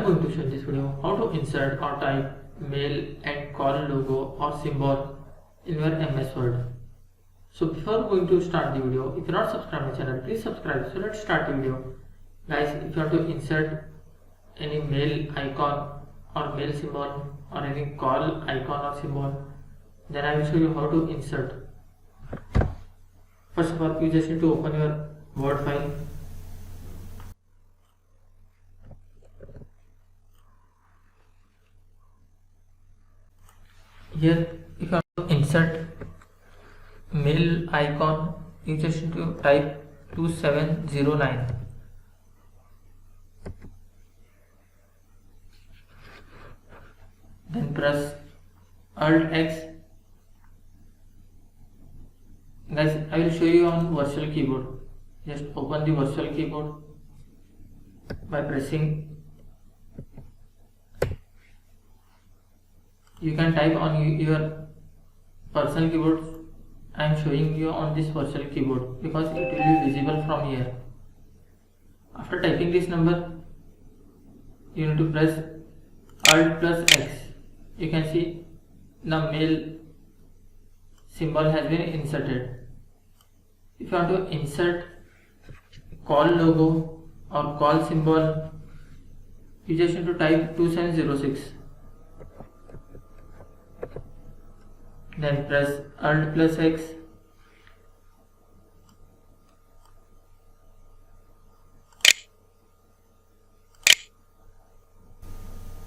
am going to show in this video how to insert or type mail and call logo or symbol in your MS Word. So before going to start the video, if you are not subscribed to my channel, please subscribe. So let's start the video. Guys, if you want to insert any mail icon or mail symbol or any call icon or symbol, then I will show you how to insert. First of all, you just need to open your Word file. Here, if you want to insert mail icon, you just need to type 2709. Then press Alt X. Guys, I will show you on virtual keyboard. Just open the virtual keyboard by pressing. You can type on your personal keyboard. I am showing you on this virtual keyboard because it will be visible from here. After typing this number, you need to press Alt plus X. You can see the mail symbol has been inserted. If you want to insert call logo or call symbol, you just need to type 2706. Then press Alt plus X.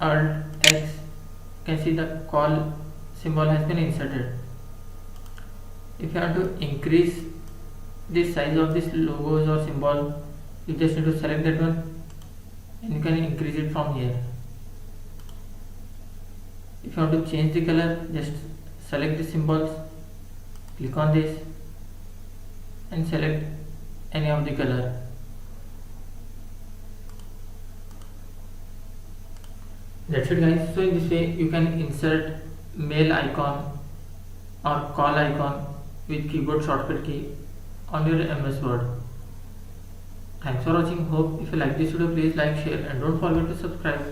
Alt X. You can see the call symbol has been inserted. If you want to increase the size of this logos or symbol, you just need to select that one and you can increase it from here. If you want to change the color, just select the symbols, click on this and select any of the color. That's it guys. So in this way you can insert mail icon or call icon with keyboard shortcut key on your MS Word. Thanks for watching. Hope if you like this video, please like, share and don't forget to subscribe.